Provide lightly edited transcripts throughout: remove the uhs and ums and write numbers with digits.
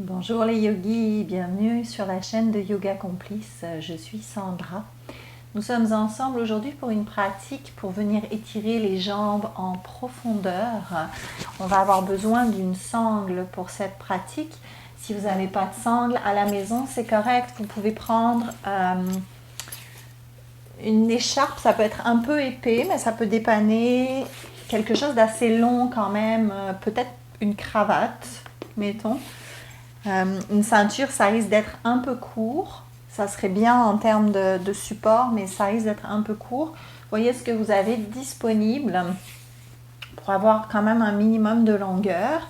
Bonjour les yogis, bienvenue sur la chaîne de Yoga Complice, je suis Sandra. Nous sommes ensemble aujourd'hui pour une pratique pour venir étirer les jambes en profondeur. On va avoir besoin d'une sangle pour cette pratique. Si vous n'avez pas de sangle à la maison, c'est correct, vous pouvez prendre une écharpe, ça peut être un peu épais, mais ça peut dépanner quelque chose d'assez long quand même, peut-être une cravate, mettons. Une ceinture, ça risque d'être un peu court. Ça serait bien en termes de support, mais ça risque d'être un peu court. Voyez ce que vous avez disponible pour avoir quand même un minimum de longueur.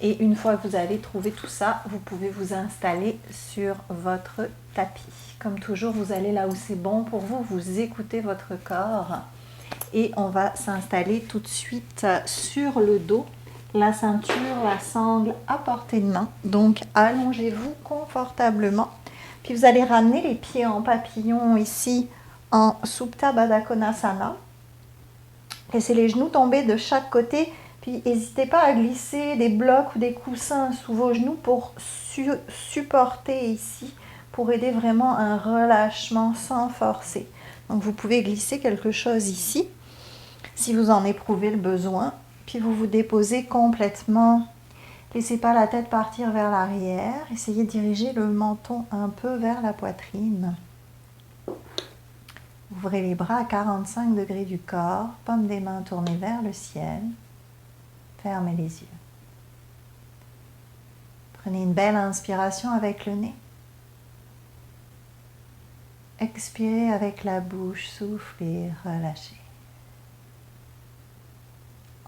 Et une fois que vous avez trouvé tout ça, vous pouvez vous installer sur votre tapis. Comme toujours, vous allez là où c'est bon pour vous, vous écoutez votre corps. Et on va s'installer tout de suite sur le dos. La ceinture, la sangle à portée de main. Donc, allongez-vous confortablement. Puis, vous allez ramener les pieds en papillon ici en Supta Baddha Konasana. Laissez les genoux tomber de chaque côté. Puis, n'hésitez pas à glisser des blocs ou des coussins sous vos genoux pour supporter ici, pour aider vraiment un relâchement sans forcer. Donc, vous pouvez glisser quelque chose ici, si vous en éprouvez le besoin. Puis vous vous déposez complètement. Laissez pas la tête partir vers l'arrière. Essayez de diriger le menton un peu vers la poitrine. Ouvrez les bras à 45 degrés du corps. Paume des mains tournées vers le ciel. Fermez les yeux. Prenez une belle inspiration avec le nez. Expirez avec la bouche. Soufflez, relâchez.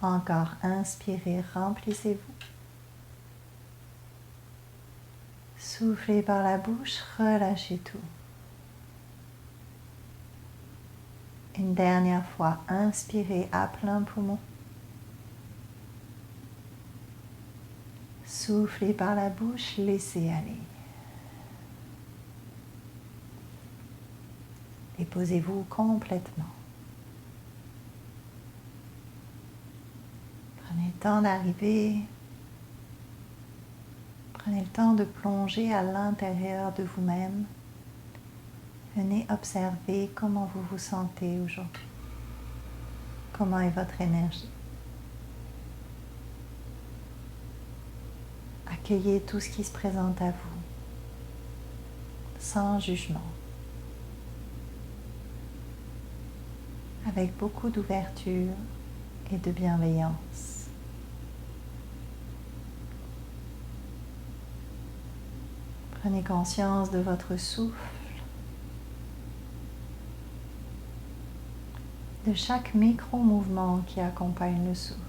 Encore, inspirez, remplissez-vous. Soufflez par la bouche, relâchez tout. Une dernière fois, inspirez à plein poumon. Soufflez par la bouche, laissez aller. Déposez-vous complètement. Prenez le temps d'arriver. Prenez le temps de plonger à l'intérieur de vous-même. Venez observer comment vous vous sentez aujourd'hui. Comment est votre énergie. Accueillez tout ce qui se présente à vous, sans jugement, avec beaucoup d'ouverture et de bienveillance. Prenez conscience de votre souffle, de chaque micro-mouvement qui accompagne le souffle.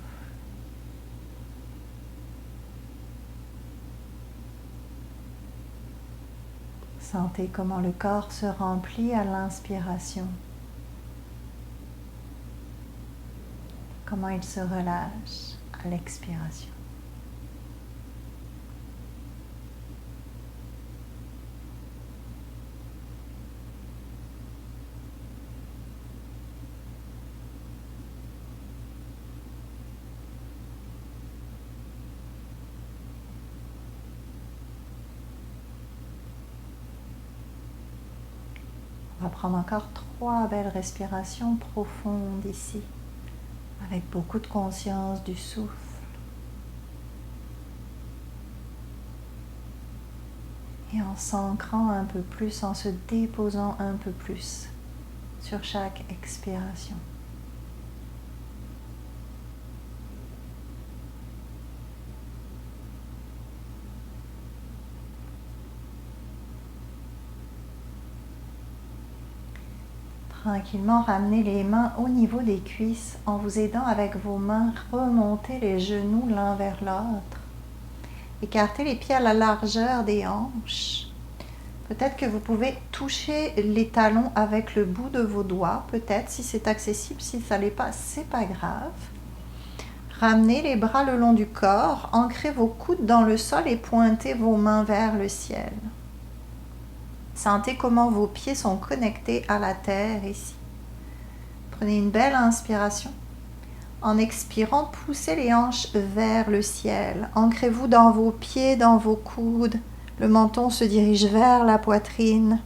Sentez comment le corps se remplit à l'inspiration, comment il se relâche à l'expiration. On va prendre encore 3 belles respirations profondes ici, avec beaucoup de conscience du souffle. Et en s'ancrant un peu plus, en se déposant un peu plus sur chaque expiration. Tranquillement, ramenez les mains au niveau des cuisses en vous aidant avec vos mains, remontez les genoux l'un vers l'autre. Écartez les pieds à la largeur des hanches. Peut-être que vous pouvez toucher les talons avec le bout de vos doigts, peut-être si c'est accessible, si ça l'est pas, c'est pas grave. Ramenez les bras le long du corps, ancrez vos coudes dans le sol et pointez vos mains vers le ciel. Sentez comment vos pieds sont connectés à la terre ici. Prenez une belle inspiration. En expirant, poussez les hanches vers le ciel. Ancrez-vous dans vos pieds, dans vos coudes. Le menton se dirige vers la poitrine.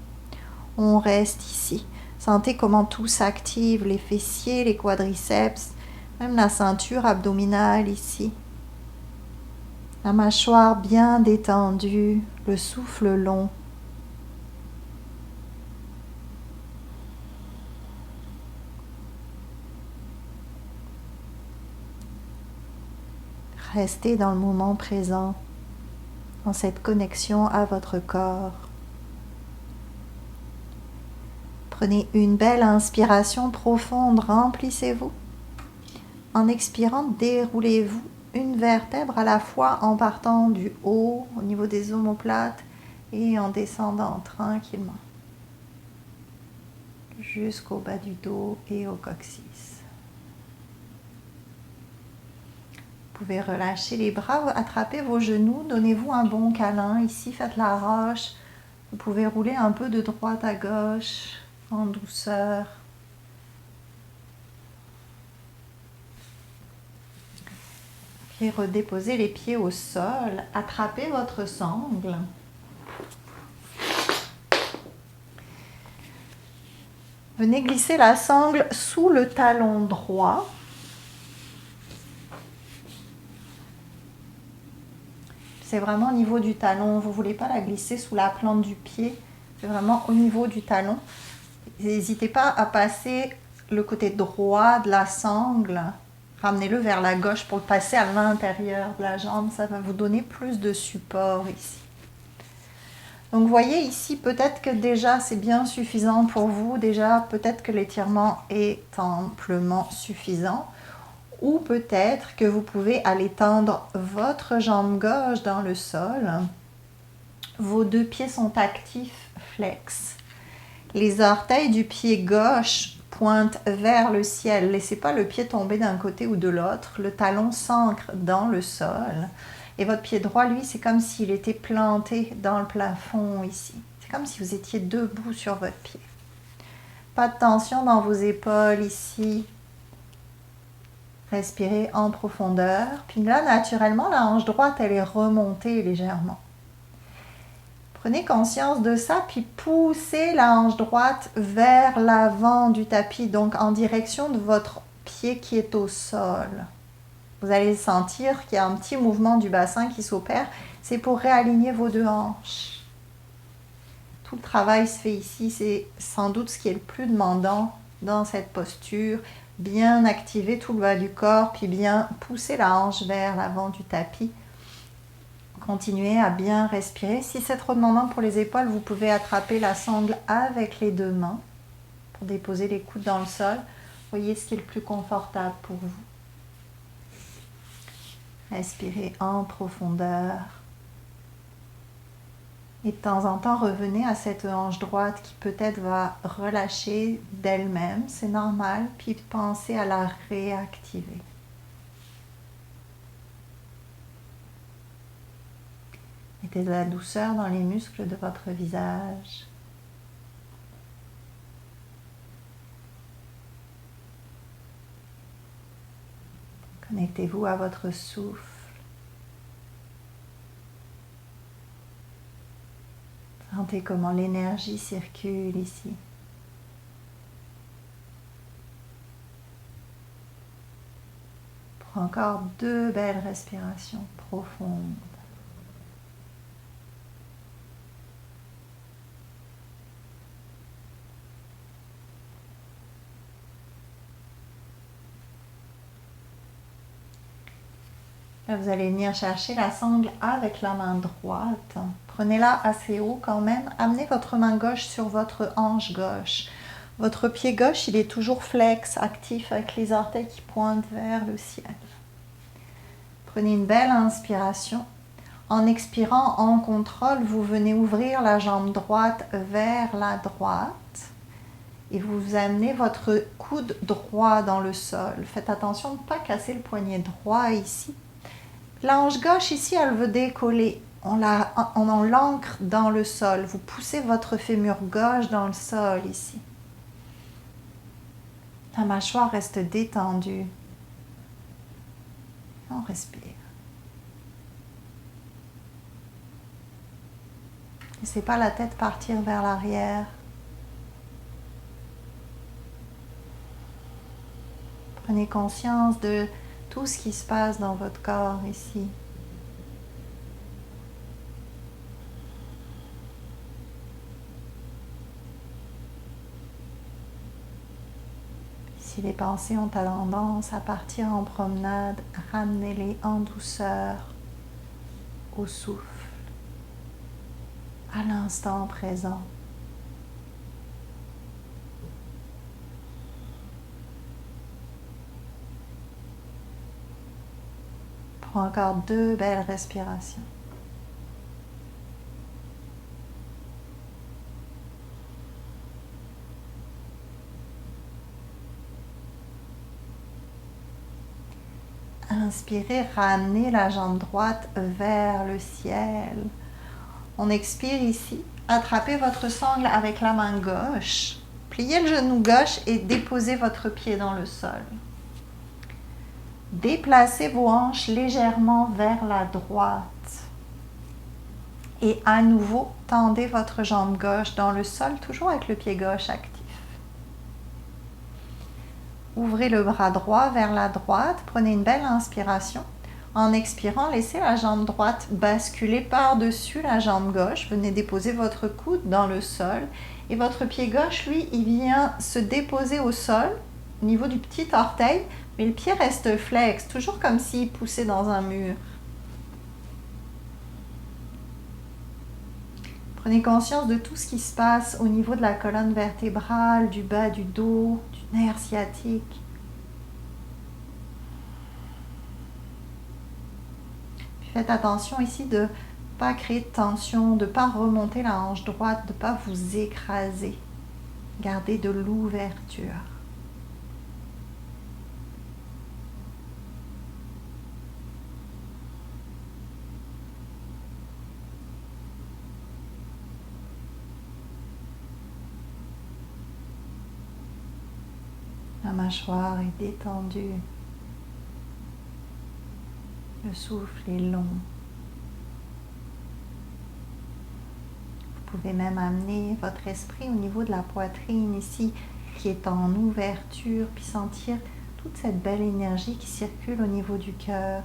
On reste ici. Sentez comment tout s'active, les fessiers, les quadriceps, même la ceinture abdominale ici. La mâchoire bien détendue, le souffle long. Restez dans le moment présent, dans cette connexion à votre corps. Prenez une belle inspiration profonde, remplissez-vous. En expirant, déroulez-vous une vertèbre à la fois en partant du haut, au niveau des omoplates, et en descendant tranquillement jusqu'au bas du dos et au coccyx. Vous pouvez relâcher les bras, attraper vos genoux, donnez-vous un bon câlin. Ici, faites la roche. Vous pouvez rouler un peu de droite à gauche en douceur. Puis redéposez les pieds au sol. Attrapez votre sangle. Venez glisser la sangle sous le talon droit. C'est vraiment au niveau du talon. Vous ne voulez pas la glisser sous la plante du pied. C'est vraiment au niveau du talon. N'hésitez pas à passer le côté droit de la sangle. Ramenez-le vers la gauche pour le passer à l'intérieur de la jambe. Ça va vous donner plus de support ici. Donc vous voyez ici, peut-être que déjà c'est bien suffisant pour vous. Déjà, peut-être que l'étirement est amplement suffisant. Ou peut-être que vous pouvez aller tendre votre jambe gauche dans le sol. Vos deux pieds sont actifs, flex. Les orteils du pied gauche pointent vers le ciel. Laissez pas le pied tomber d'un côté ou de l'autre. Le talon s'ancre dans le sol. Et votre pied droit, lui, c'est comme s'il était planté dans le plafond ici. C'est comme si vous étiez debout sur votre pied. Pas de tension dans vos épaules ici. Respirez en profondeur. Puis là, naturellement, la hanche droite, elle est remontée légèrement. Prenez conscience de ça, puis poussez la hanche droite vers l'avant du tapis, donc en direction de votre pied qui est au sol. Vous allez sentir qu'il y a un petit mouvement du bassin qui s'opère. C'est pour réaligner vos deux hanches. Tout le travail se fait ici. C'est sans doute ce qui est le plus demandant dans cette posture. Bien activer tout le bas du corps, puis bien pousser la hanche vers l'avant du tapis. Continuez à bien respirer. Si c'est trop demandant pour les épaules, vous pouvez attraper la sangle avec les deux mains pour déposer les coudes dans le sol. Voyez ce qui est le plus confortable pour vous. Respirez en profondeur. Et de temps en temps, revenez à cette hanche droite qui peut-être va relâcher d'elle-même. C'est normal. Puis pensez à la réactiver. Mettez de la douceur dans les muscles de votre visage. Connectez-vous à votre souffle. Sentez comment l'énergie circule ici. Pour encore 2 belles respirations profondes. Là, vous allez venir chercher la sangle avec la main droite. Prenez-la assez haut quand même. Amenez votre main gauche sur votre hanche gauche. Votre pied gauche, il est toujours flex, actif, avec les orteils qui pointent vers le ciel. Prenez une belle inspiration. En expirant en contrôle, vous venez ouvrir la jambe droite vers la droite. Et vous amenez votre coude droit dans le sol. Faites attention de ne pas casser le poignet droit ici. La hanche gauche ici, elle veut décoller. On l'ancre dans le sol. Vous poussez votre fémur gauche dans le sol ici. La mâchoire reste détendue. On respire. Laissez pas la tête partir vers l'arrière. Prenez conscience de tout ce qui se passe dans votre corps ici. Si les pensées ont tendance à partir en promenade, ramenez-les en douceur au souffle, à l'instant présent. Prends encore 2 belles respirations. Inspirez, ramenez la jambe droite vers le ciel. On expire ici. Attrapez votre sangle avec la main gauche. Pliez le genou gauche et déposez votre pied dans le sol. Déplacez vos hanches légèrement vers la droite. Et à nouveau, tendez votre jambe gauche dans le sol, toujours avec le pied gauche actif. Ouvrez le bras droit vers la droite, prenez une belle inspiration. En expirant, laissez la jambe droite basculer par-dessus la jambe gauche. Venez déposer votre coude dans le sol. Et votre pied gauche, lui, il vient se déposer au sol, au niveau du petit orteil, mais le pied reste flex, toujours comme s'il poussait dans un mur. Prenez conscience de tout ce qui se passe au niveau de la colonne vertébrale, du bas du dos, du nerf sciatique. Puis faites attention ici de ne pas créer de tension, de ne pas remonter la hanche droite, de ne pas vous écraser. Gardez de l'ouverture. La mâchoire est détendue. Le souffle est long. Vous pouvez même amener votre esprit au niveau de la poitrine ici, qui est en ouverture, puis sentir toute cette belle énergie qui circule au niveau du cœur.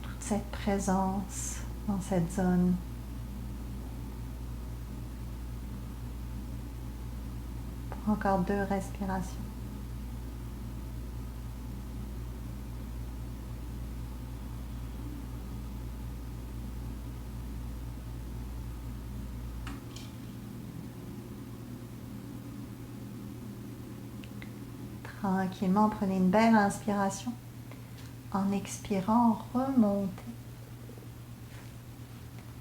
Toute cette présence dans cette zone. Encore 2 respirations. Tranquillement, prenez une belle inspiration. En expirant, remontez.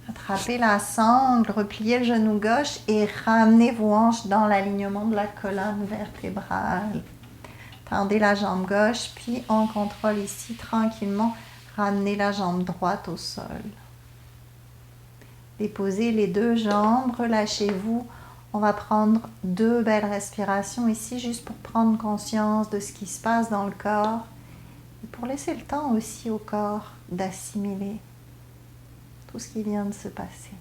Attrapez la sangle, repliez le genou gauche et ramenez vos hanches dans l'alignement de la colonne vertébrale. Tendez la jambe gauche, puis on contrôle ici tranquillement, ramenez la jambe droite au sol. Déposez les 2 jambes, relâchez-vous. On va prendre 2 belles respirations ici, juste pour prendre conscience de ce qui se passe dans le corps et pour laisser le temps aussi au corps d'assimiler tout ce qui vient de se passer.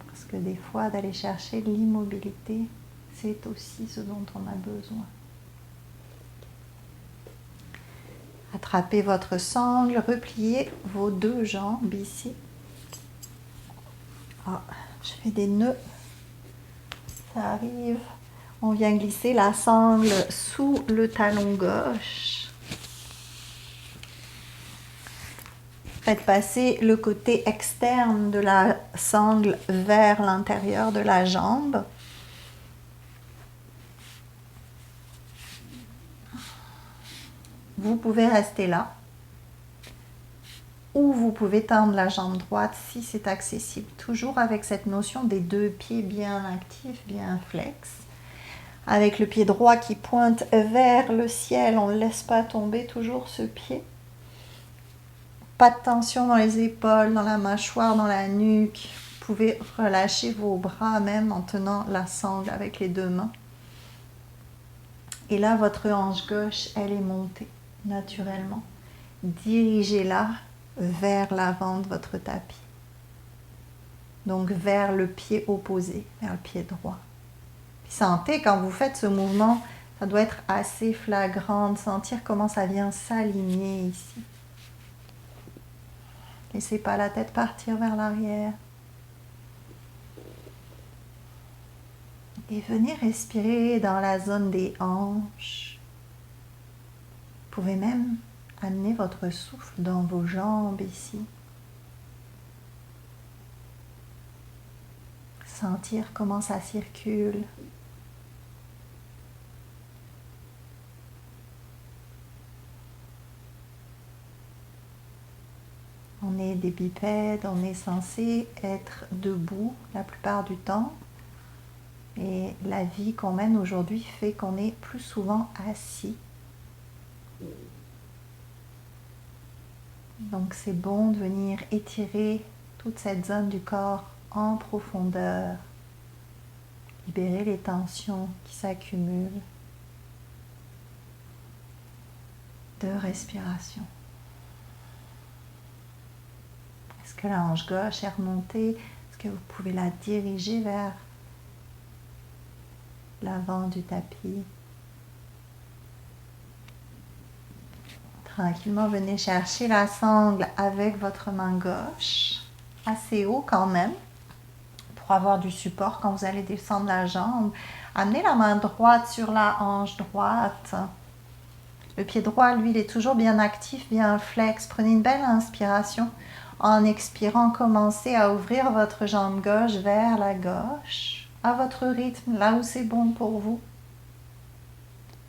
Parce que des fois, d'aller chercher l'immobilité, c'est aussi ce dont on a besoin. Attrapez votre sangle, repliez vos 2 jambes ici. Ah, je fais des nœuds. Ça arrive. On vient glisser la sangle sous le talon gauche. Faites passer le côté externe de la sangle vers l'intérieur de la jambe. Vous pouvez rester là. Ou vous pouvez tendre la jambe droite si c'est accessible. Toujours avec cette notion des 2 pieds bien actifs, bien flex. Avec le pied droit qui pointe vers le ciel, on ne laisse pas tomber toujours ce pied. Pas de tension dans les épaules, dans la mâchoire, dans la nuque. Vous pouvez relâcher vos bras même en tenant la sangle avec les deux mains. Et là, votre hanche gauche, elle est montée naturellement. Dirigez-la vers l'avant de votre tapis. Donc vers le pied opposé, vers le pied droit. Puis sentez, quand vous faites ce mouvement, ça doit être assez flagrant de sentir comment ça vient s'aligner ici. Laissez pas la tête partir vers l'arrière. Et venez respirer dans la zone des hanches. Vous pouvez même amener votre souffle dans vos jambes ici. Sentir comment ça circule. On est des bipèdes, on est censé être debout la plupart du temps. Et la vie qu'on mène aujourd'hui fait qu'on est plus souvent assis. Donc c'est bon de venir étirer toute cette zone du corps en profondeur. Libérer les tensions qui s'accumulent. De respiration. Est-ce que la hanche gauche est remontée? Est-ce que vous pouvez la diriger vers l'avant du tapis? Tranquillement, venez chercher la sangle avec votre main gauche, assez haut quand même, pour avoir du support quand vous allez descendre la jambe. Amenez la main droite sur la hanche droite. Le pied droit, lui, il est toujours bien actif, bien flex. Prenez une belle inspiration. En expirant, commencez à ouvrir votre jambe gauche vers la gauche, à votre rythme, là où c'est bon pour vous.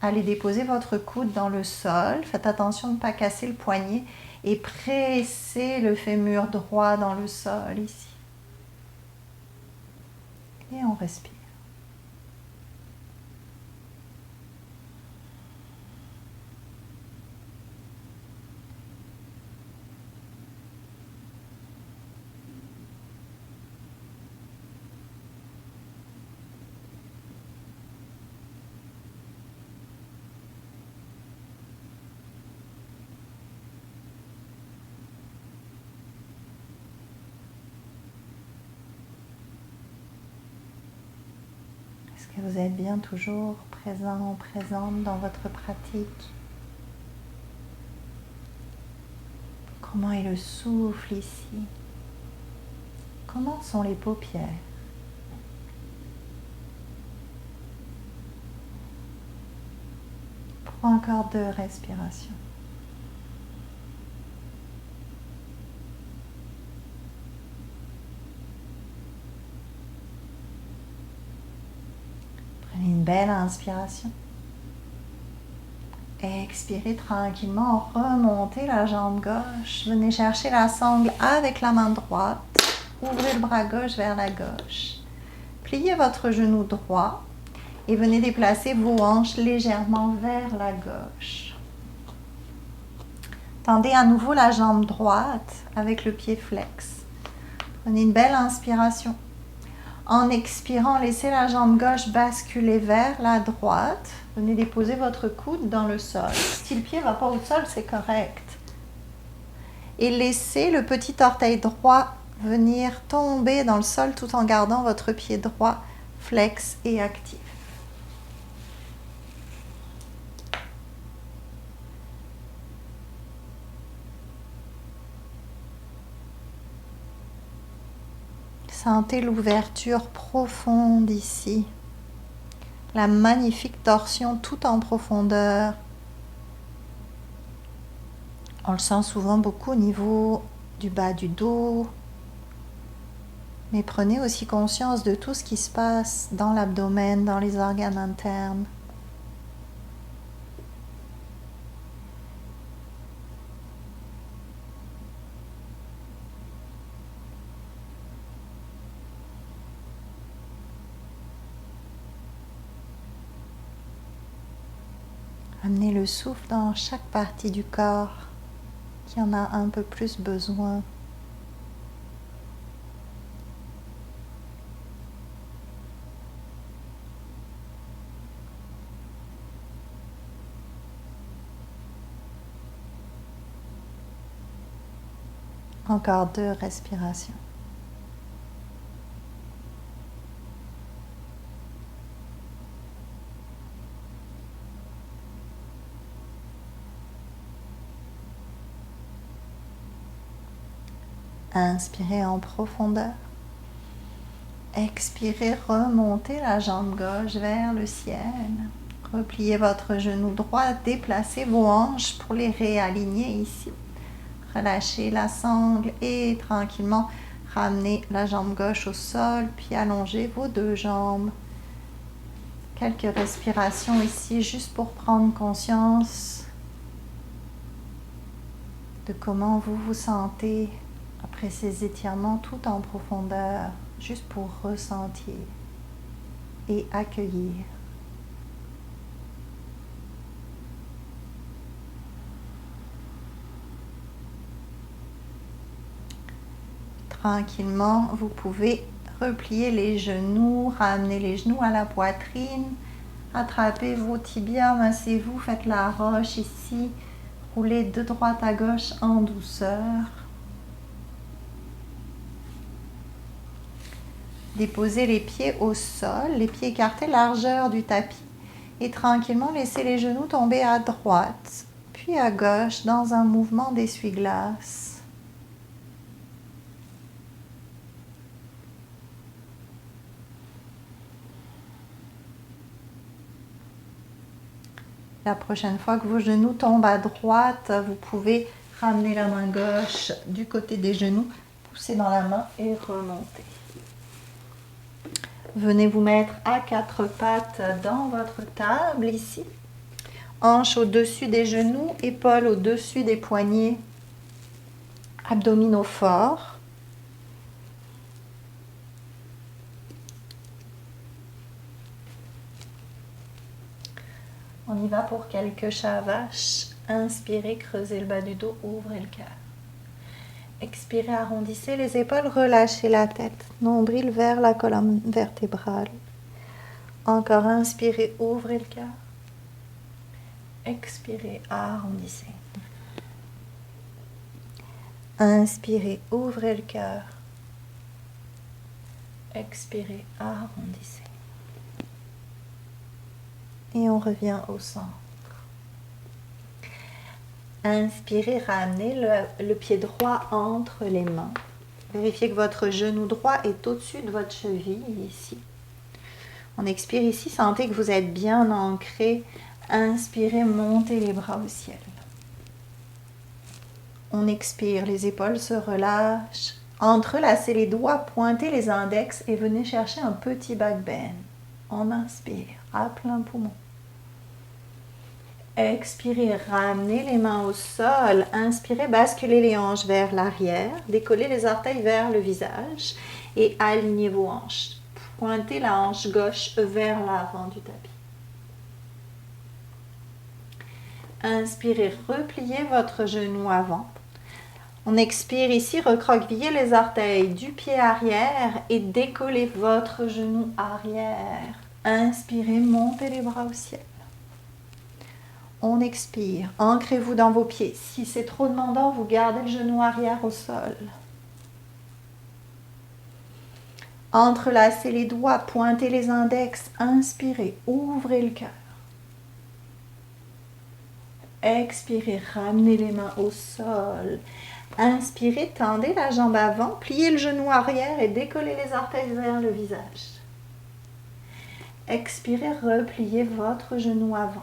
Allez déposer votre coude dans le sol. Faites attention de ne pas casser le poignet et pressez le fémur droit dans le sol ici. Et on respire. Est-ce que vous êtes bien toujours présent, présente dans votre pratique? Comment est le souffle ici? Comment sont les paupières? Pour encore 2 respirations. Une belle inspiration. Expirez tranquillement, remontez la jambe gauche. Venez chercher la sangle avec la main droite. Ouvrez le bras gauche vers la gauche. Pliez votre genou droit et venez déplacer vos hanches légèrement vers la gauche. Tendez à nouveau la jambe droite avec le pied flex. Prenez une belle inspiration. En expirant, laissez la jambe gauche basculer vers la droite. Venez déposer votre coude dans le sol. Si le pied ne va pas au sol, c'est correct. Et laissez le petit orteil droit venir tomber dans le sol tout en gardant votre pied droit flex et actif. Sentez l'ouverture profonde ici. La magnifique torsion tout en profondeur. On le sent souvent beaucoup au niveau du bas du dos. Mais prenez aussi conscience de tout ce qui se passe dans l'abdomen, dans les organes internes. Amenez le souffle dans chaque partie du corps qui en a un peu plus besoin. Encore 2 respirations. Inspirez en profondeur. Expirez, remontez la jambe gauche vers le ciel. Repliez votre genou droit, déplacez vos hanches pour les réaligner ici. Relâchez la sangle et tranquillement ramenez la jambe gauche au sol, puis allongez vos 2 jambes. Quelques respirations ici, juste pour prendre conscience de comment vous vous sentez après ces étirements tout en profondeur, juste pour ressentir et accueillir. Tranquillement, vous pouvez replier les genoux, ramener les genoux à la poitrine, attrapez vos tibias, massez-vous, faites la roche ici, roulez de droite à gauche en douceur. Déposez les pieds au sol, les pieds écartés largeur du tapis et tranquillement laissez les genoux tomber à droite, puis à gauche dans un mouvement d'essuie-glace. La prochaine fois que vos genoux tombent à droite, vous pouvez ramener la main gauche du côté des genoux, pousser dans la main et remonter. Venez vous mettre à 4 pattes dans votre table ici. Hanches au-dessus des genoux, épaules au-dessus des poignets, abdominaux forts. On y va pour quelques chats à vache. Inspirez, creusez le bas du dos, ouvrez le cœur. Expirez, arrondissez les épaules, relâchez la tête, nombril vers la colonne vertébrale. Encore inspirez, ouvrez le cœur. Expirez, arrondissez. Inspirez, ouvrez le cœur. Expirez, arrondissez. Et on revient au centre. Inspirez, ramenez le pied droit entre les mains. Vérifiez que votre genou droit est au-dessus de votre cheville, ici. On expire ici, sentez que vous êtes bien ancré. Inspirez, montez les bras au ciel. On expire, les épaules se relâchent. Entrelacez les doigts, pointez les index et venez chercher un petit back bend. On inspire à plein poumon. Expirez, ramenez les mains au sol. Inspirez, basculez les hanches vers l'arrière. Décollez les orteils vers le visage et alignez vos hanches. Pointez la hanche gauche vers l'avant du tapis. Inspirez, repliez votre genou avant. On expire ici, recroquevillez les orteils du pied arrière et décollez votre genou arrière. Inspirez, montez les bras au ciel. On expire, ancrez-vous dans vos pieds. Si c'est trop demandant, vous gardez le genou arrière au sol. Entrelacez les doigts, pointez les index, inspirez, ouvrez le cœur. Expirez, ramenez les mains au sol. Inspirez, tendez la jambe avant, pliez le genou arrière et décollez les orteils vers le visage. Expirez, repliez votre genou avant.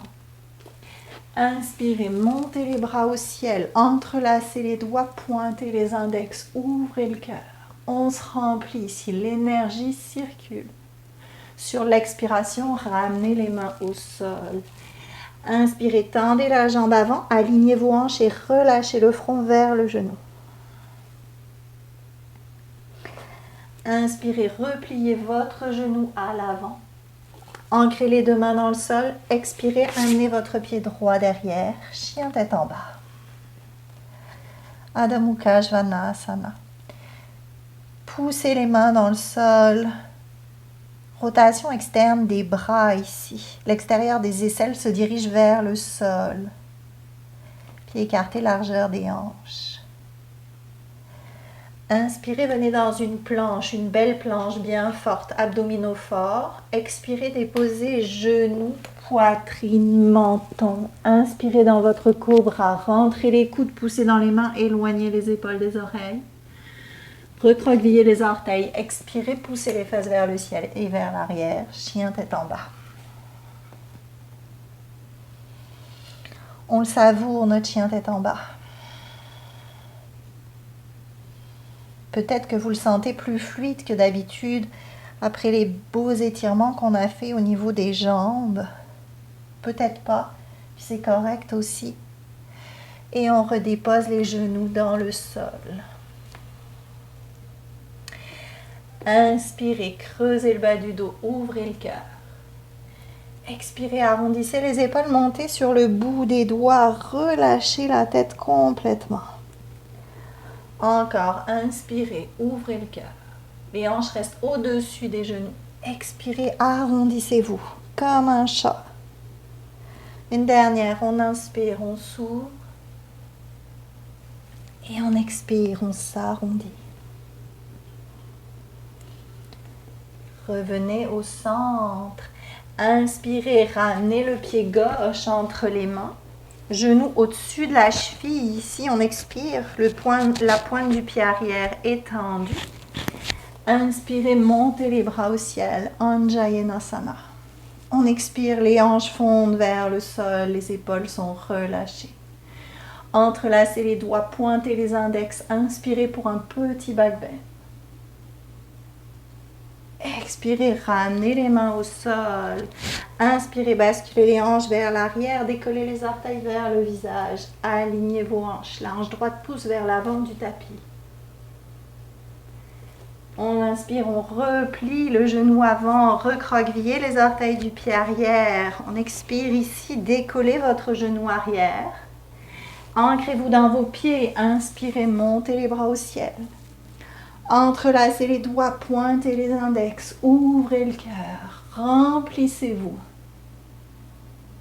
Inspirez, montez les bras au ciel, entrelacez les doigts, pointez les index, ouvrez le cœur. On se remplit ici, l'énergie circule. Sur l'expiration, ramenez les mains au sol. Inspirez, tendez la jambe avant, alignez vos hanches et relâchez le front vers le genou. Inspirez, repliez votre genou à l'avant. Ancrez les 2 mains dans le sol. Expirez, amenez votre pied droit derrière. Chien tête en bas. Adho Mukha Svanasana. Poussez les mains dans le sol. Rotation externe des bras ici. L'extérieur des aisselles se dirige vers le sol. Pieds écartés, largeur des hanches. Inspirez, venez dans une belle planche bien forte, abdominaux forts. Expirez, déposez genoux, poitrine, menton. Inspirez dans votre cobra, rentrez les coudes, poussez dans les mains, éloignez les épaules des oreilles. Recroquevillez les orteils, expirez, poussez les fesses vers le ciel et vers l'arrière, chien tête en bas. On le savoure, notre chien tête en bas. Peut-être que vous le sentez plus fluide que d'habitude après les beaux étirements qu'on a fait au niveau des jambes. Peut-être pas, c'est correct aussi. Et on redépose les genoux dans le sol. Inspirez, creusez le bas du dos, ouvrez le cœur. Expirez, arrondissez les épaules, montez sur le bout des doigts, relâchez la tête complètement. Encore, inspirez, ouvrez le cœur. Les hanches restent au-dessus des genoux. Expirez, arrondissez-vous comme un chat. Une dernière, on inspire, on s'ouvre. Et on expire, on s'arrondit. Revenez au centre. Inspirez, ramenez le pied gauche entre les mains. Genou au-dessus de la cheville. Ici, on expire. La pointe du pied arrière étendue. Inspirez, montez les bras au ciel. Anjayanasana. On expire, les hanches fondent vers le sol. Les épaules sont relâchées. Entrelacez les doigts, pointez les index. Inspirez pour un petit back bend. Expirez, ramenez les mains au sol. Inspirez, basculez les hanches vers l'arrière, décollez les orteils vers le visage. Alignez vos hanches. La hanche droite pousse vers l'avant du tapis. On inspire, on replie le genou avant, recroquevillez les orteils du pied arrière. On expire ici, décollez votre genou arrière. Ancrez-vous dans vos pieds. Inspirez, montez les bras au ciel. Entrelacez les doigts, pointez les index, ouvrez le cœur, remplissez-vous.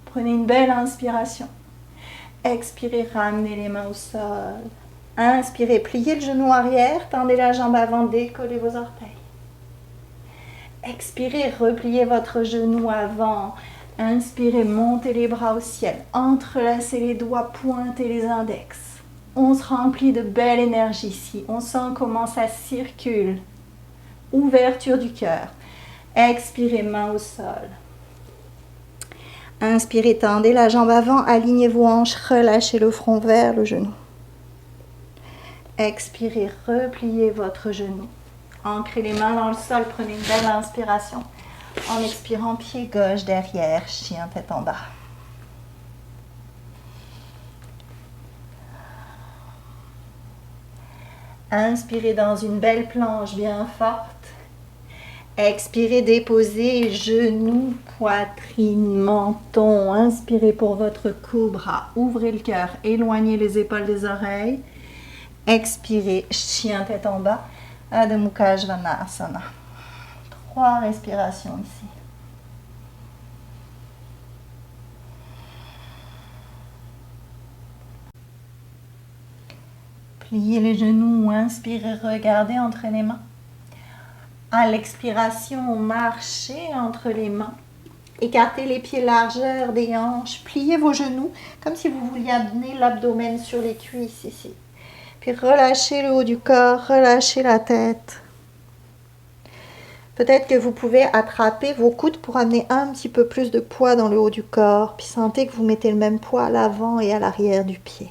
Prenez une belle inspiration. Expirez, ramenez les mains au sol. Inspirez, pliez le genou arrière, tendez la jambe avant, décollez vos orteils. Expirez, repliez votre genou avant. Inspirez, montez les bras au ciel. Entrelacez les doigts, pointez les index. On se remplit de belle énergie ici. On sent comment ça circule. Ouverture du cœur. Expirez, main au sol. Inspirez, tendez la jambe avant, alignez vos hanches, relâchez le front vers le genou. Expirez, repliez votre genou. Ancrez les mains dans le sol, prenez une belle inspiration. En expirant, pied gauche derrière, chien tête en bas. Inspirez dans une belle planche bien forte. Expirez, déposez genoux, poitrine, menton. Inspirez pour votre cobra. Ouvrez le cœur, éloignez les épaules des oreilles. Expirez, chien tête en bas. Adho Mukha Svanasana. 3 respirations ici. Pliez les genoux, inspirez, regardez entre les mains. À l'expiration, marchez entre les mains. Écartez les pieds largeur des hanches. Pliez vos genoux comme si vous vouliez amener l'abdomen sur les cuisses ici. Puis relâchez le haut du corps, relâchez la tête. Peut-être que vous pouvez attraper vos coudes pour amener un petit peu plus de poids dans le haut du corps. Puis sentez que vous mettez le même poids à l'avant et à l'arrière du pied.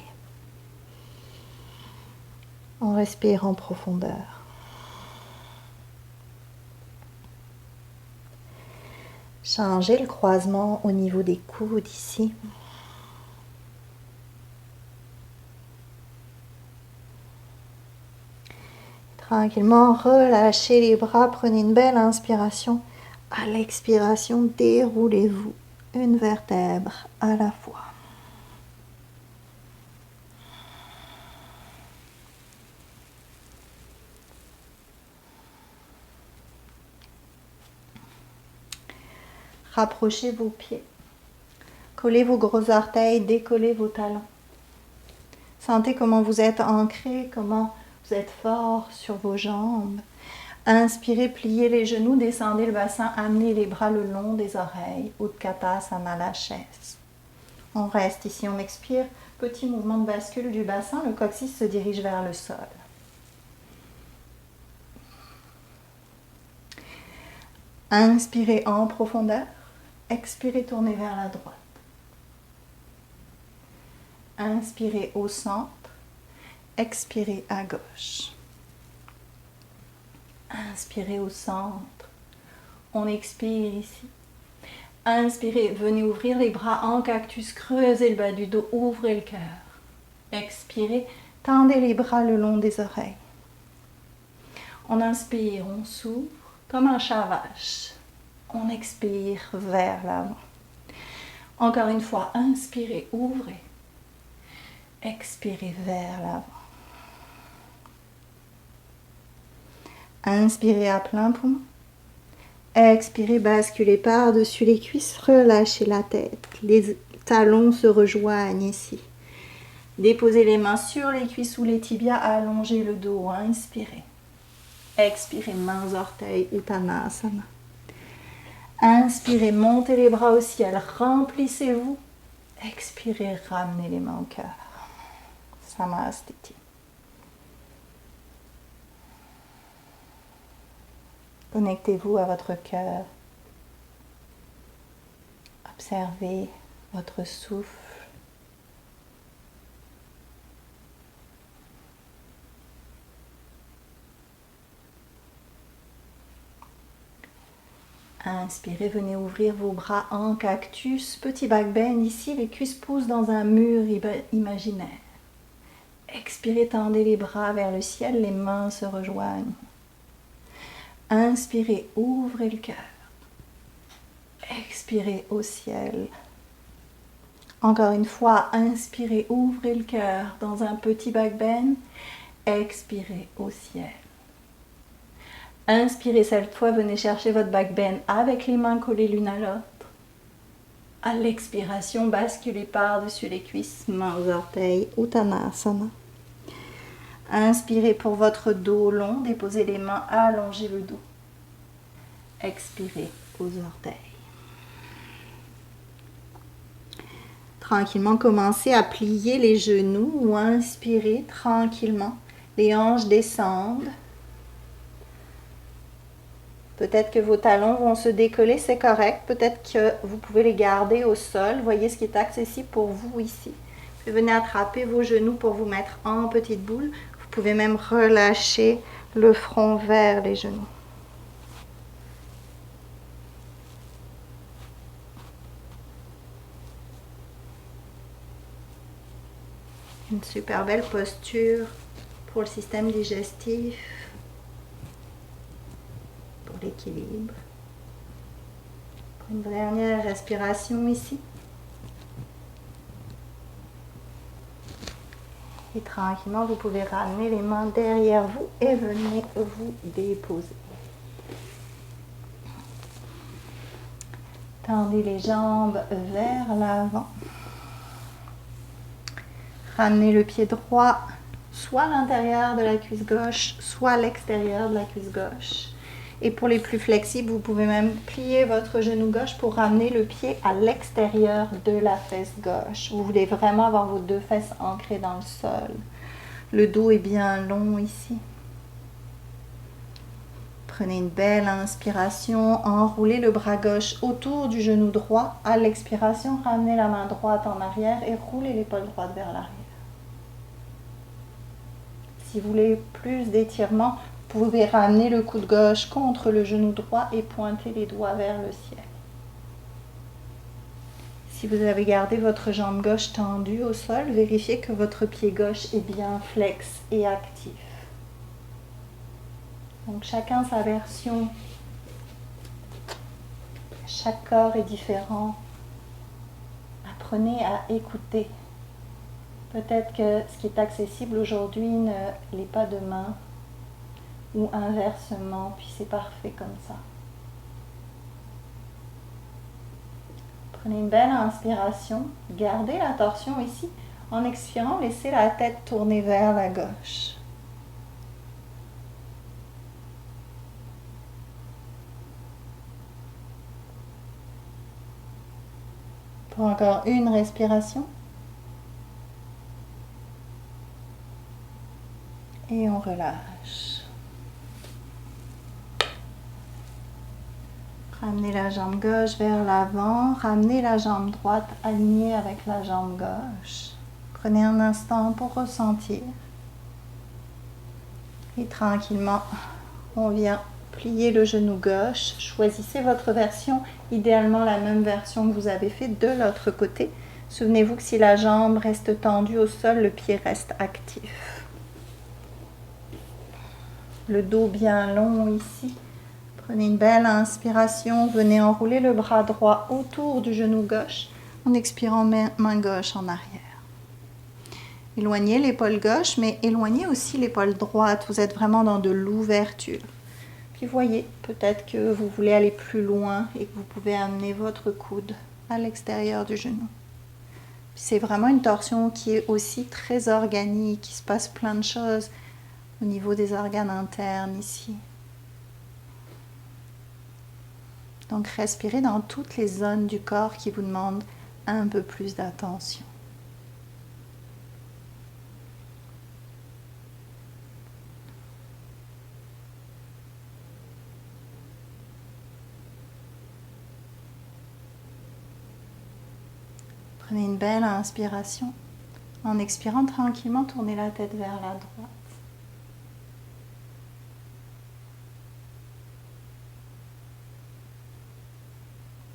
On respire en profondeur. Changez le croisement au niveau des coudes ici. Tranquillement, relâchez les bras, prenez une belle inspiration. À l'expiration, déroulez-vous une vertèbre à la fois. Rapprochez vos pieds. Collez vos gros orteils, décollez vos talons. Sentez comment vous êtes ancré, comment Vous êtes fort sur vos jambes. Inspirez, pliez les genoux, descendez le bassin, amenez les bras le long des oreilles. Utkatasana, la chaise. On reste ici, on expire. Petit mouvement de bascule du bassin, le coccyx se dirige vers le sol. Inspirez en profondeur. Expirez, tournez vers la droite. Inspirez au centre. Expirez à gauche. Inspirez au centre. On expire ici. Inspirez, venez ouvrir les bras en cactus, creusez le bas du dos, ouvrez le cœur. Expirez, tendez les bras le long des oreilles. On inspire, on s'ouvre comme un chat vache. On expire vers l'avant. Encore une fois, inspirez, ouvrez. Expirez vers l'avant. Inspirez à plein poumon. Expirez, basculez par-dessus les cuisses, relâchez la tête. Les talons se rejoignent ici. Déposez les mains sur les cuisses ou les tibias, allongez le dos, inspirez. Expirez, mains, orteils, Uttanasana. Inspirez, montez les bras au ciel, remplissez-vous. Expirez, ramenez les mains au cœur. Samastiti. Connectez-vous à votre cœur. Observez votre souffle. Inspirez, venez ouvrir vos bras en cactus. Petit back bend ici, les cuisses poussent dans un mur imaginaire. Expirez, tendez les bras vers le ciel, les mains se rejoignent. Inspirez, ouvrez le cœur. Expirez au ciel. Encore une fois, inspirez, ouvrez le cœur dans un petit back bend. Expirez au ciel. Inspirez, cette fois, venez chercher votre back bend avec les mains collées l'une à l'autre. À l'expiration, basculez par-dessus les cuisses, mains aux orteils, Uttanasana. Inspirez pour votre dos long, déposez les mains, allongez le dos. Expirez aux orteils. Tranquillement, commencez à plier les genoux ou inspirez tranquillement. Les hanches descendent. Peut-être que vos talons vont se décoller, c'est correct. Peut-être que vous pouvez les garder au sol. Voyez ce qui est accessible pour vous ici. Puis venez attraper vos genoux pour vous mettre en petite boule. Vous pouvez même relâcher le front vers les genoux. Une super belle posture pour le système digestif, pour l'équilibre. Une dernière respiration ici. Et tranquillement, vous pouvez ramener les mains derrière vous et venez vous déposer. Tendez les jambes vers l'avant. Ramenez le pied droit soit à l'intérieur de la cuisse gauche, soit à l'extérieur de la cuisse gauche. Et pour les plus flexibles, vous pouvez même plier votre genou gauche pour ramener le pied à l'extérieur de la fesse gauche. Vous voulez vraiment avoir vos deux fesses ancrées dans le sol. Le dos est bien long ici. Prenez une belle inspiration, enroulez le bras gauche autour du genou droit. À l'expiration, ramenez la main droite en arrière et roulez l'épaule droite vers l'arrière. Si vous voulez plus d'étirement, vous pouvez ramener le coude gauche contre le genou droit et pointer les doigts vers le ciel. Si vous avez gardé votre jambe gauche tendue au sol, vérifiez que votre pied gauche est bien flex et actif. Donc chacun sa version. Chaque corps est différent. Apprenez à écouter. Peut-être que ce qui est accessible aujourd'hui ne l'est pas demain. Ou inversement, puis c'est parfait comme ça. Prenez une belle inspiration, gardez la torsion ici. En expirant, laissez la tête tourner vers la gauche. Pour encore une respiration. Et on relâche. Ramenez la jambe gauche vers l'avant. Ramenez la jambe droite alignée avec la jambe gauche. Prenez un instant pour ressentir. Et tranquillement, on vient plier le genou gauche. Choisissez votre version, idéalement la même version que vous avez fait de l'autre côté. Souvenez-vous que si la jambe reste tendue au sol, le pied reste actif. Le dos bien long ici. Prenez une belle inspiration. Venez enrouler le bras droit autour du genou gauche en expirant main gauche en arrière. Éloignez l'épaule gauche, mais éloignez aussi l'épaule droite. Vous êtes vraiment dans de l'ouverture. Puis voyez, peut-être que vous voulez aller plus loin et que vous pouvez amener votre coude à l'extérieur du genou. C'est vraiment une torsion qui est aussi très organique. Il se passe plein de choses au niveau des organes internes ici. Donc respirez dans toutes les zones du corps qui vous demandent un peu plus d'attention. Prenez une belle inspiration. En expirant tranquillement, tournez la tête vers la droite.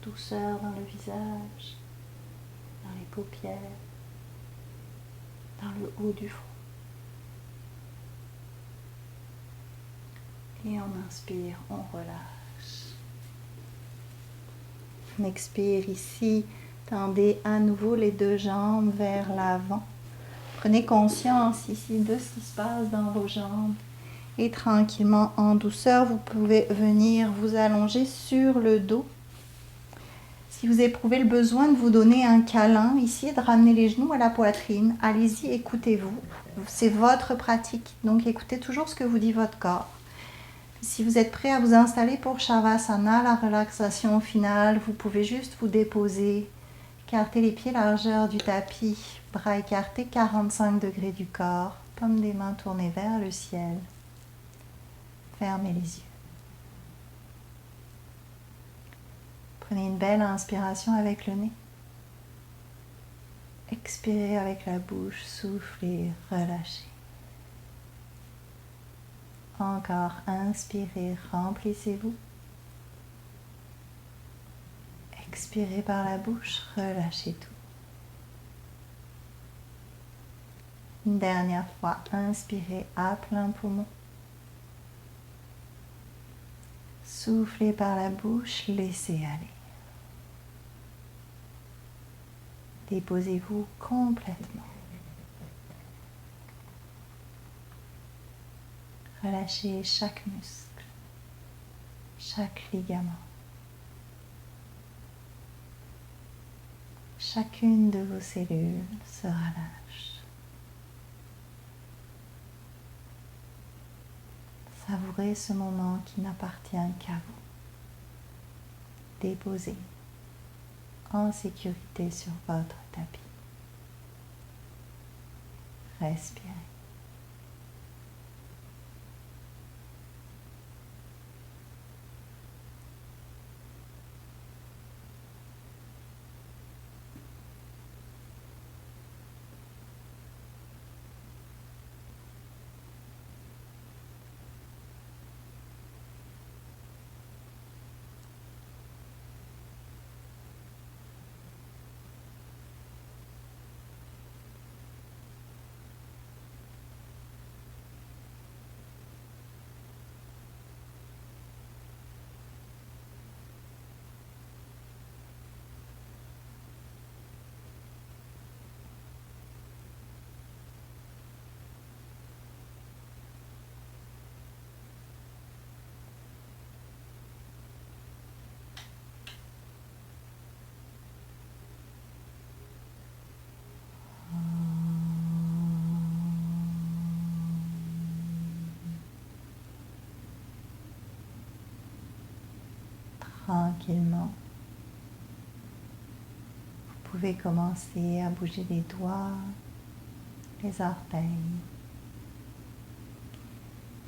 Douceur dans le visage, dans les paupières, dans le haut du front. Et on inspire, on relâche. On expire ici. Tendez à nouveau les deux jambes vers l'avant. Prenez conscience ici de ce qui se passe dans vos jambes. Et tranquillement, en douceur, vous pouvez venir vous allonger sur le dos. Si vous éprouvez le besoin de vous donner un câlin, ici, et de ramener les genoux à la poitrine, allez-y, écoutez-vous. C'est votre pratique, donc écoutez toujours ce que vous dit votre corps. Si vous êtes prêt à vous installer pour Shavasana, la relaxation finale, vous pouvez juste vous déposer. Écartez les pieds largeur du tapis, bras écartés 45 degrés du corps, paumes des mains tournées vers le ciel. Fermez les yeux. Prenez une belle inspiration avec le nez. Expirez avec la bouche, soufflez, relâchez. Encore, inspirez, remplissez-vous. Expirez par la bouche, relâchez tout. Une dernière fois, inspirez à plein poumon. Soufflez par la bouche, laissez aller. Déposez-vous complètement. Relâchez chaque muscle, chaque ligament. Chacune de vos cellules se relâche. Savourez ce moment qui n'appartient qu'à vous. Déposez en sécurité sur votre tapis. Respirez. Tranquillement. Vous pouvez commencer à bouger les doigts, les orteils.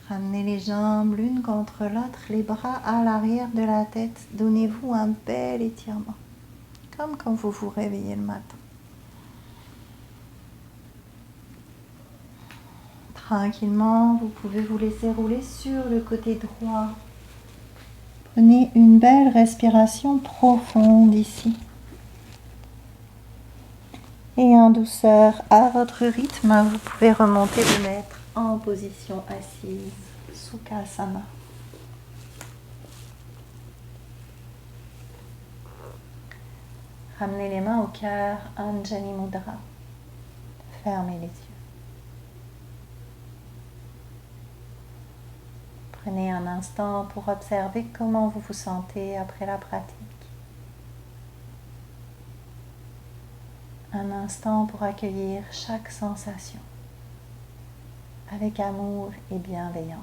Ramenez les jambes l'une contre l'autre, les bras à l'arrière de la tête. Donnez-vous un bel étirement, comme quand vous vous réveillez le matin. Tranquillement, vous pouvez vous laisser rouler sur le côté droit. Prenez une belle respiration profonde ici. Et en douceur, à votre rythme, vous pouvez remonter le maître en position assise, Sukhasana. Ramenez les mains au cœur, Anjali Mudra. Fermez les yeux. Prenez un instant pour observer comment vous vous sentez après la pratique. Un instant pour accueillir chaque sensation avec amour et bienveillance.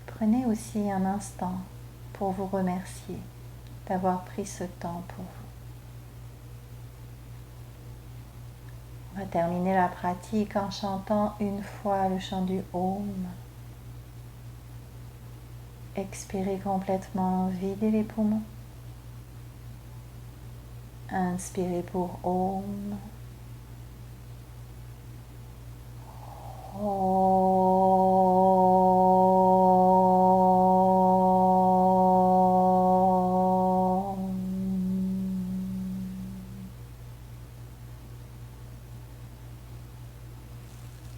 Prenez aussi un instant pour vous remercier d'avoir pris ce temps pour vous. On va terminer la pratique en chantant une fois le chant du Om. Expirez complètement, videz les poumons. Inspirez pour Om.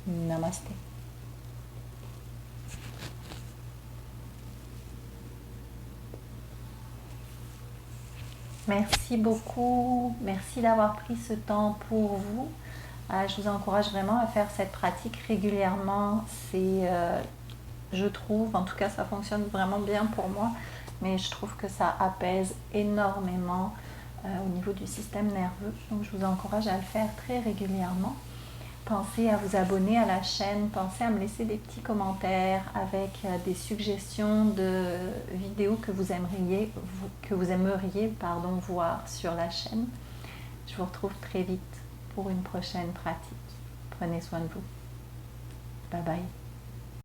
Namasté. Merci beaucoup, merci d'avoir pris ce temps pour vous. Je vous encourage vraiment à faire cette pratique régulièrement. Je trouve, en tout cas ça fonctionne vraiment bien pour moi, mais je trouve que ça apaise énormément au niveau du système nerveux. Donc je vous encourage à le faire très régulièrement. Pensez à vous abonner à la chaîne, pensez à me laisser des petits commentaires avec des suggestions de vidéos que vous aimeriez voir sur la chaîne. Je vous retrouve très vite pour une prochaine pratique. Prenez soin de vous. Bye bye.